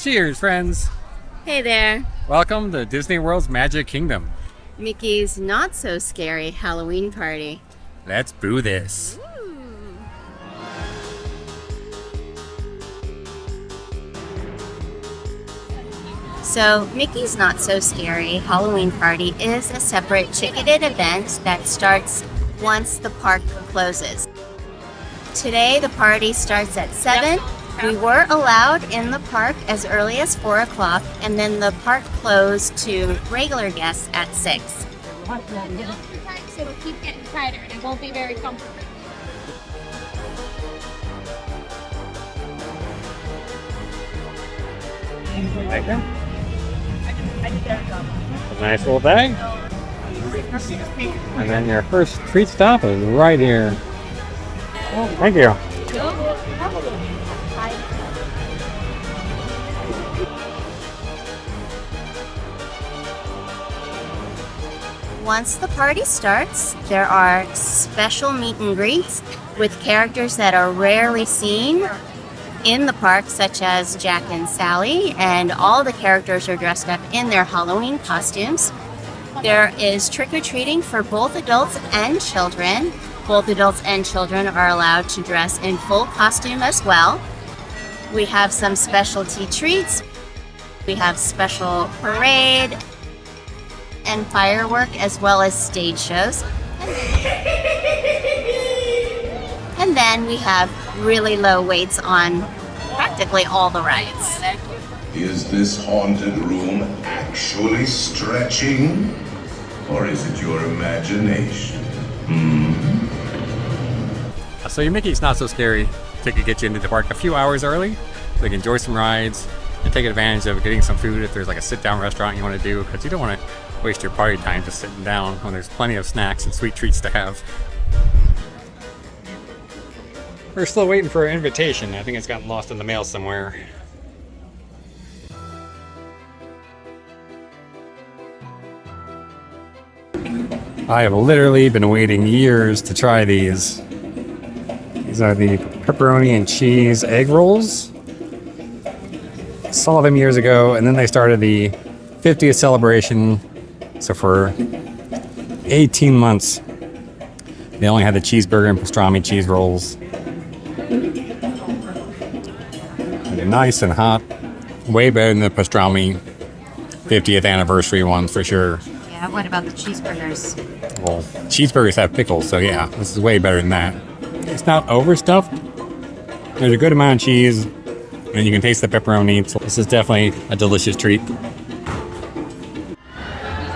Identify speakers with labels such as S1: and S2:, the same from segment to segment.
S1: Cheers, friends.
S2: Hey there.
S1: Welcome to Disney World's Magic Kingdom.
S2: Mickey's not so scary Halloween party.
S1: Let's brew this.
S2: So, Mickey's Not So Scary Halloween Party is a separate ticketed event that starts once the park closes. Today, the party starts at 7. We were allowed in the park as early as 4 o'clock, and then the park closed to regular guests at 6.
S3: It'll keep getting tighter and it won't be very comfortable.
S1: Thank you. A nice little bag. And then your first treat stop is right here. Thank you.
S2: Once the party starts, there are special meet and greets with characters that are rarely seen in the park, such as Jack and Sally, and all the characters are dressed up in their Halloween costumes. There is trick-or-treating for both adults and children. Both adults and children are allowed to dress in full costume as well. We have some specialty treats. We have special parade and firework, as well as stage shows. And then we have really low waits on practically all the rides.
S4: Is this haunted room actually stretching? Or is it your imagination?
S1: So your Mickey's Not So Scary ticket gets you into the park a few hours early, so you can enjoy some rides and take advantage of getting some food if there's like a sit-down restaurant you want to do, because you don't want to waste your party time just sitting down when there's plenty of snacks and sweet treats to have. We're still waiting for an invitation. I think it's gotten lost in the mail somewhere. I have literally been waiting years to try these. These are the pepperoni and cheese egg rolls. I saw them years ago, and then they started the 50th celebration. So for 18 months, they only had the cheeseburger and pastrami cheese rolls. They're nice and hot. Way better than the pastrami 50th anniversary ones for sure.
S2: Yeah, what about the cheeseburgers?
S1: Well, cheeseburgers have pickles, so yeah, this is way better than that. It's not overstuffed. There's a good amount of cheese, and you can taste the pepperoni. So this is definitely a delicious treat.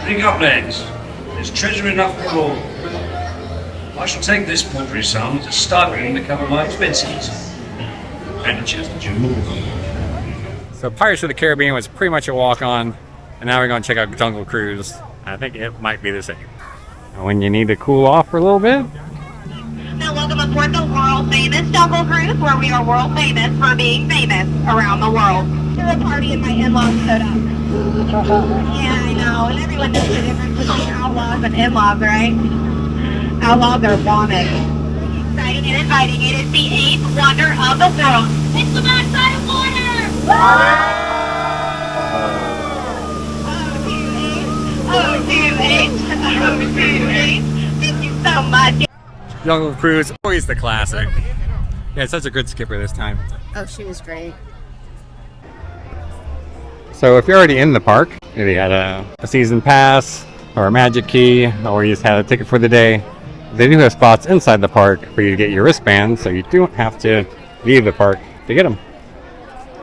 S5: Bring up legs. There's treasure enough for all. I shall take this paltry sum to start in to cover my expenses. And a chest of jewels.
S1: So Pirates of the Caribbean was pretty much a walk-on, and now we're going to check out Jungle Cruise. I think it might be the same. And when you need to cool off for a little bit.
S6: Now welcome aboard the world famous Jungle Cruise, where we are world famous for being famous around the world. To the party and my in-laws showed up. Yeah, I know, and everyone knows the difference between outlaws and in-laws, right? Outlaws are wanted. Exciting and inviting. It is the 8th wonder of the world. It's the backside of water! Thank you so much.
S1: Jungle Cruise, always the classic. Yeah, it's such a good skipper this time.
S2: Oh, she was great.
S1: So if you're already in the park, maybe you had a season pass or a magic key, or you just had a ticket for the day, they do have spots inside the park for you to get your wristbands, so you don't have to leave the park to get them.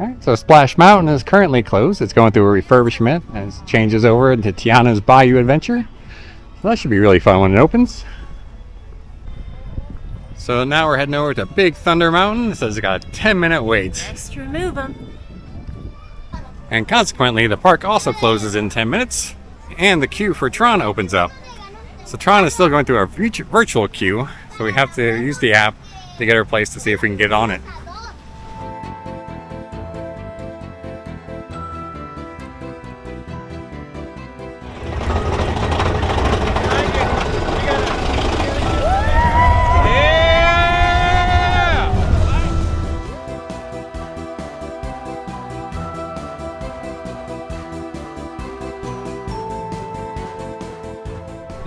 S1: Alright, so Splash Mountain is currently closed. It's going through a refurbishment and it changes over into Tiana's Bayou Adventure. So that should be really fun when it opens. So now we're heading over to Big Thunder Mountain. It says it's got a 10-minute wait.
S2: Extra move 'em.
S1: And consequently, the park also closes in 10 minutes, and the queue for Tron opens up. So Tron is still going through a virtual queue, so we have to use the app to get our place to see if we can get on it.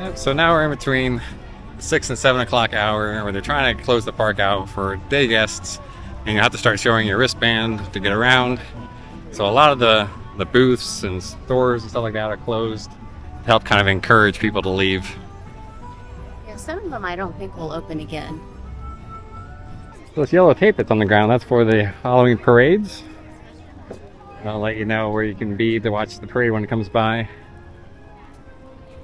S1: Yep, so now we're in between 6 and 7 o'clock hour where they're trying to close the park out for day guests, and you have to start showing your wristband to get around. So a lot of the booths and stores and stuff like that are closed to help kind of encourage people to leave.
S2: Yeah, some of them I don't think will open again.
S1: So this yellow tape that's on the ground, that's for the Halloween parades. I'll let you know where you can be to watch the parade when it comes by.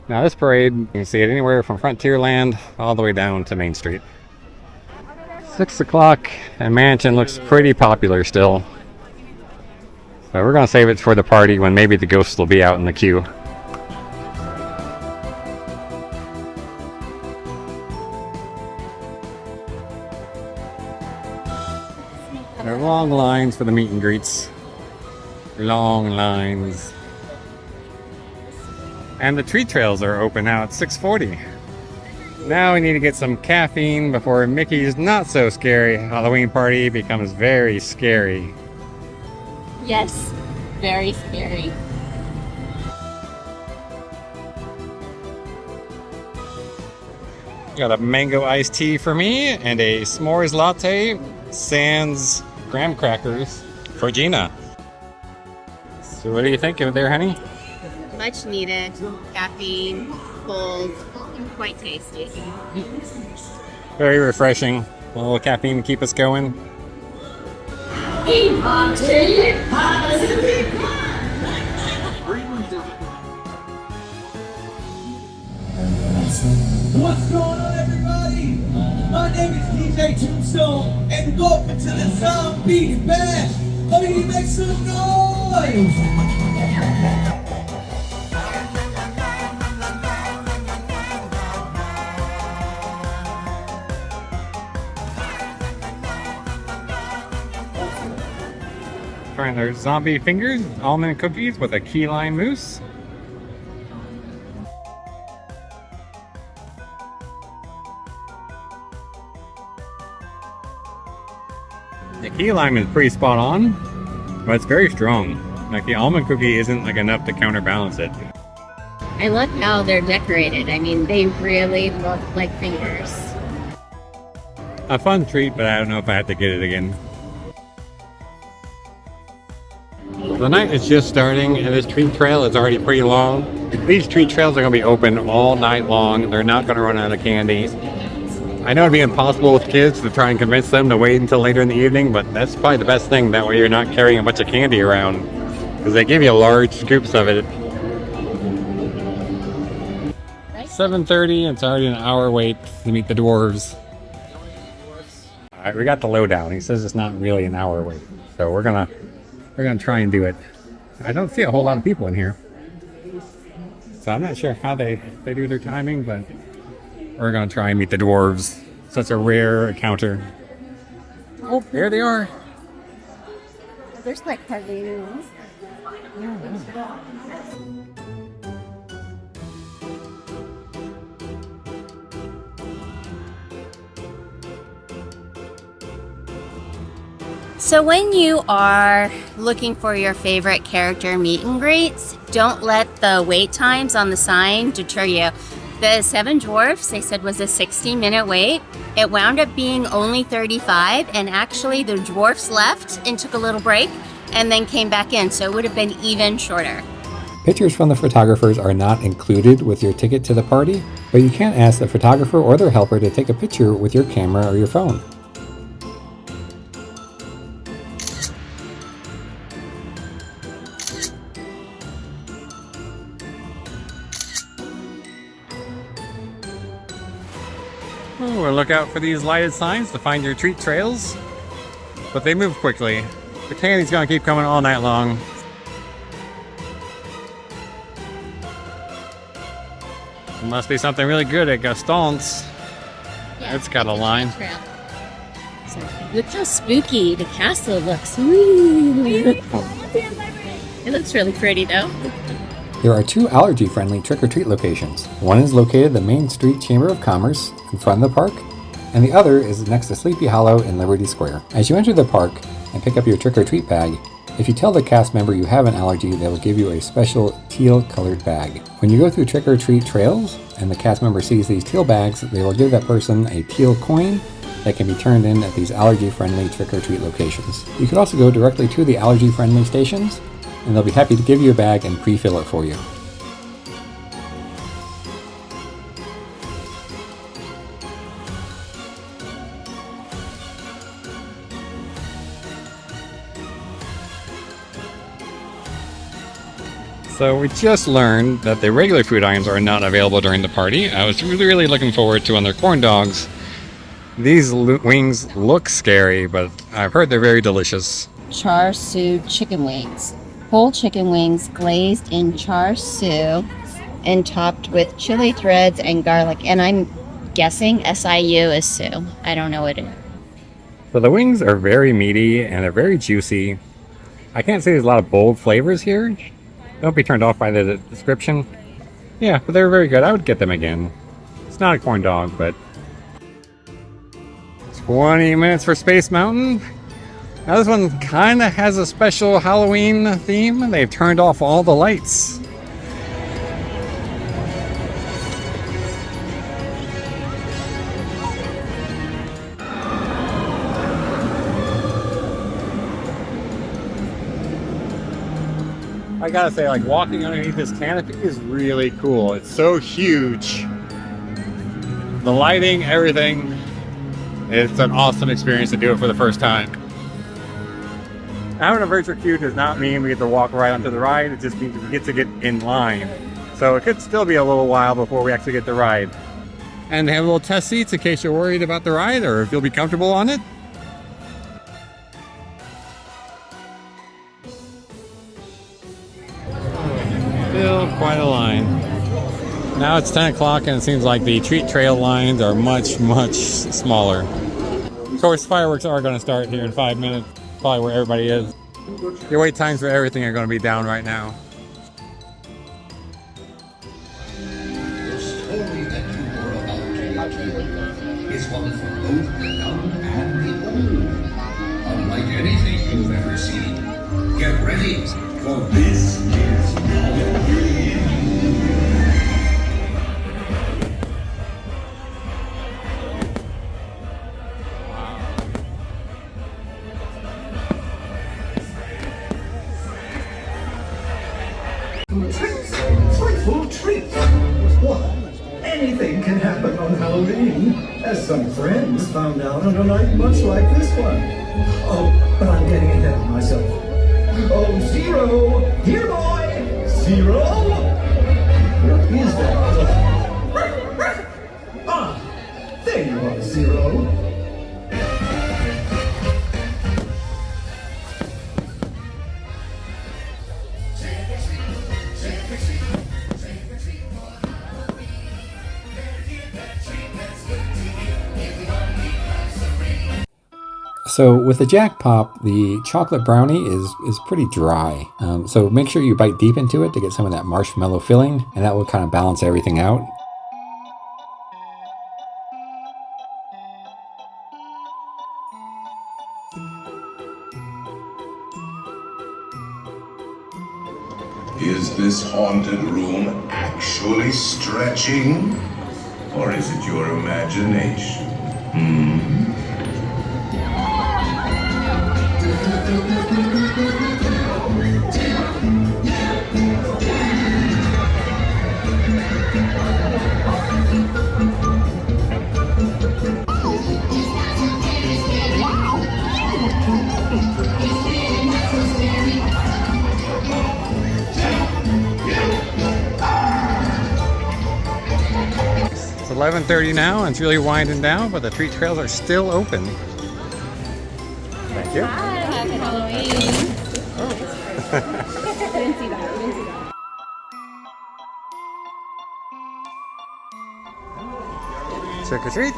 S1: Now this parade, you can see it anywhere from Frontierland all the way down to Main Street. 6 o'clock and Mansion looks pretty popular still. So we're going to save it for the party when maybe the ghosts will be out in the queue. There are long lines for the meet and greets. Long lines. And the treat trails are open now at 6:40. Now we need to get some caffeine before Mickey's Not So Scary Halloween Party becomes very scary.
S2: Yes, very scary.
S1: Got a mango iced tea for me and a s'mores latte sans graham crackers for Gina. So what do you think of there, honey?
S2: Much needed. Caffeine, cold, quite tasty.
S1: Very refreshing. A little caffeine to keep us going.
S7: What's going on, everybody? My name is DJ Tombstone, and welcome to the Zombie Bash. Let me make some noise!
S1: Trying their zombie fingers, almond cookies with a key lime mousse. The key lime is pretty spot on, but it's very strong. Like the almond cookie isn't like enough to counterbalance it.
S2: I love how they're decorated. I mean, they really look like fingers.
S1: A fun treat, but I don't know if I have to get it again. The night is just starting, and this treat trail is already pretty long. These treat trails are going to be open all night long. They're not going to run out of candy. I know it'd be impossible with kids to try and convince them to wait until later in the evening, but that's probably the best thing. That way you're not carrying a bunch of candy around, because they give you large scoops of it. 7:30, it's already an hour wait to meet the dwarves. All right, we got the lowdown. He says it's not really an hour wait, so we're gonna try and do it. I don't see a whole lot of people in here, so I'm not sure how they do their timing, but we're gonna try and meet the dwarves. Such a rare encounter. Oh, there they are.
S2: There's like cartoons. So when you are looking for your favorite character meet and greets, don't let the wait times on the sign deter you. The Seven Dwarfs, they said, was a 60-minute wait. It wound up being only 35, and actually the dwarfs left and took a little break and then came back in, so it would have been even shorter.
S8: Pictures from the photographers are not included with your ticket to the party, but you can ask the photographer or their helper to take a picture with your camera or your phone.
S1: Oh, we'll look out for these lighted signs to find your treat trails, but they move quickly. The candy's gonna keep coming all night long. It must be something really good at Gaston's.
S2: Yeah,
S1: It's got a line.
S2: So, look how spooky the castle looks. Ooh. It looks really pretty though.
S8: There are two allergy-friendly trick-or-treat locations. One is located at the Main Street Chamber of Commerce in front of the park, and the other is next to Sleepy Hollow in Liberty Square. As you enter the park and pick up your trick-or-treat bag, If you tell the cast member you have an allergy, they will give you a special teal colored bag. When you go through trick or treat trails and the cast member sees these teal bags, they will give that person a teal coin that can be turned in at these allergy-friendly trick or treat locations. You could also go directly to the allergy-friendly stations and they'll be happy to give you a bag and pre-fill it for you.
S1: So we just learned that the regular food items are not available during the party. I was really looking forward to on their corn dogs. These wings look scary, but I've heard they're very delicious.
S2: Char siu chicken wings. Whole chicken wings glazed in char siu and topped with chili threads and garlic. And I'm guessing SIU is Sue. I don't know what it is.
S1: So the wings are very meaty and they're very juicy. I can't say there's a lot of bold flavors here. Don't be turned off by the description. Yeah, but they're very good. I would get them again. It's not a corn dog, but 20 minutes for Space Mountain. Now this one kind of has a special Halloween theme. They've turned off all the lights. I gotta say, like, walking underneath this canopy is really cool. It's so huge. The lighting, everything. It's an awesome experience to do it for the first time. Having a virtual queue does not mean we get to walk right onto the ride. It just means we get to get in line. So it could still be a little while before we actually get the ride. And they have little test seats in case you're worried about the ride or if you'll be comfortable on it. Still quite a line. Now it's 10 o'clock and it seems like the treat trail lines are much smaller. Of course, fireworks are going to start here in 5 minutes, probably where everybody is. Your wait times for everything are going to be down right now.
S9: The story that you are about to hear is one for both the young and the old. Unlike anything you've ever seen, get ready, for this is Halloween.
S7: Tricks, frightful treats. What? Anything can happen on Halloween, as some friends found out on a night much like this one. Oh, but I'm getting ahead of myself. Oh, Zero! Here, boy! Zero! Where is that? Ah, there you are, Zero.
S8: So with the Jack Pop, the chocolate brownie is pretty dry. So make sure you bite deep into it to get some of that marshmallow filling, and that will kind of balance everything out.
S4: Is this haunted room actually stretching? Or is it your imagination?
S1: It's 11:30 now and it's really winding down, but the treat trails are still open. Thank you.
S3: Happy Halloween. Didn't see that.
S1: Trick or treat.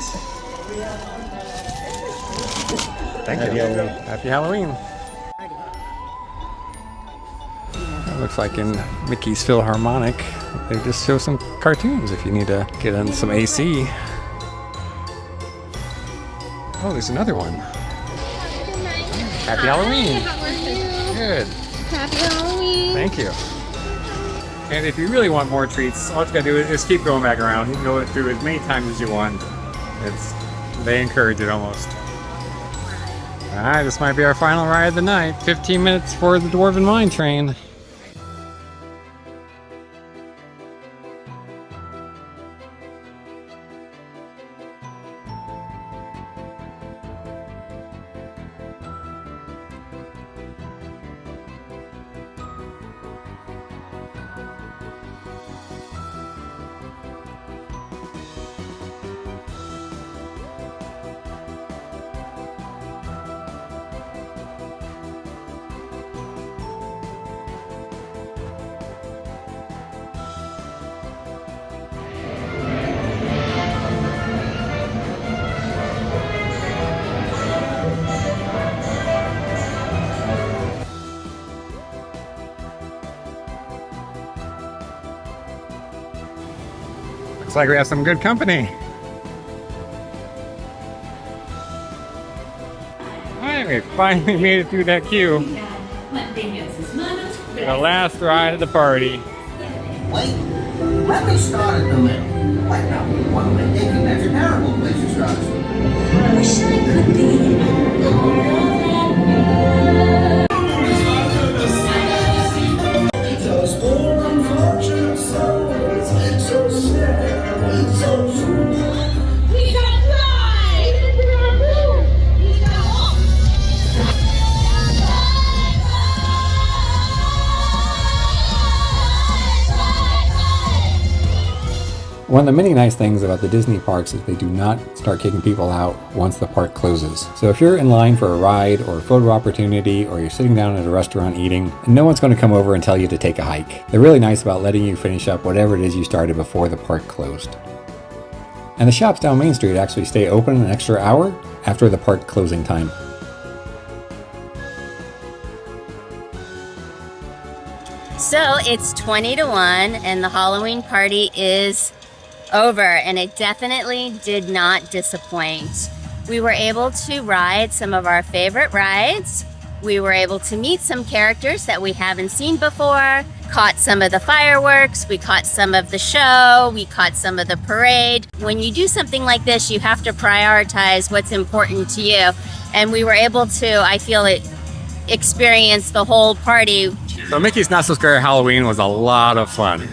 S1: Thank you. Happy Halloween. It looks like in Mickey's Philharmonic, they just show some cartoons if you need to get in some AC. Oh, there's another one. Happy Halloween. Good.
S3: Happy Halloween.
S1: Thank you. And if you really want more treats, all you gotta do is keep going back around. You can go through as many times as you want. They encourage it almost. Alright, this might be our final ride of the night. 15 minutes for the Dwarven Mine Train. Looks like we have some good company. Alright, we finally made it through that queue. The last ride of the party.
S10: Wait, let me start at the middle. Wait, now, what am I thinking? That's a terrible place to start.
S11: Wish I could be.
S7: Those poor unfortunate souls, so sad, so true.
S3: We got pride. We got
S8: One of the many nice things about the Disney parks is they do not start kicking people out once the park closes. So if you're in line for a ride or a photo opportunity, or you're sitting down at a restaurant eating, no one's going to come over and tell you to take a hike. They're really nice about letting you finish up whatever it is you started before the park closed. And the shops down Main Street actually stay open an extra hour after the park closing time.
S2: So it's 20 to 1 and the Halloween party is over, and it definitely did not disappoint. We were able to ride some of our favorite rides. We were able to meet some characters that we haven't seen before, caught some of the fireworks, we caught some of the show, we caught some of the parade. When you do something like this, you have to prioritize what's important to you. And we were able to, I feel it, experience the whole party.
S1: So Mickey's Not So Scary Halloween was a lot of fun.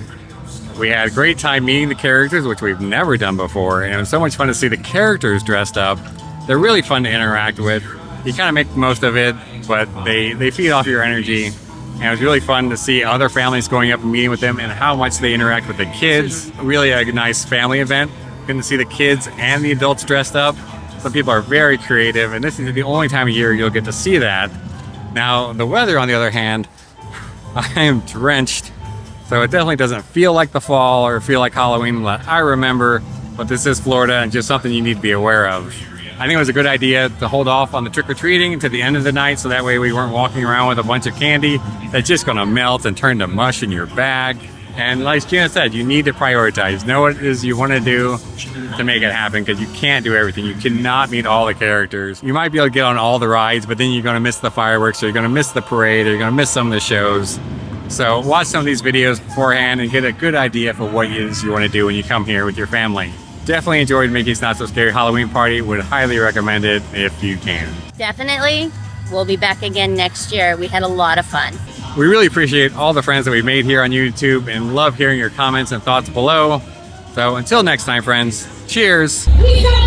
S1: We had a great time meeting the characters, which we've never done before, and it was so much fun to see the characters dressed up. They're really fun to interact with. You kind of make the most of it, but they feed off your energy. And it was really fun to see other families going up and meeting with them and how much they interact with the kids. Really a nice family event. Getting to see the kids and the adults dressed up. Some people are very creative, and this is the only time of year you'll get to see that. Now, the weather, on the other hand, I am drenched. So it definitely doesn't feel like the fall or feel like Halloween that I remember, but this is Florida and just something you need to be aware of. I think it was a good idea to hold off on the trick-or-treating to the end of the night, so that way we weren't walking around with a bunch of candy that's just gonna melt and turn to mush in your bag. And like Gina said, you need to prioritize. Know what it is you want to do to make it happen, because you can't do everything. You cannot meet all the characters. You might be able to get on all the rides, but then you're gonna miss the fireworks, or you're gonna miss the parade, or you're gonna miss some of the shows. So watch some of these videos beforehand and get a good idea for what it is you want to do when you come here with your family. Definitely enjoyed Mickey's Not So Scary Halloween Party. Would highly recommend it if you can.
S2: Definitely. We'll be back again next year. We had a lot of fun.
S1: We really appreciate all the friends that we've made here on YouTube and love hearing your comments and thoughts below. So until next time, friends, cheers.
S3: We got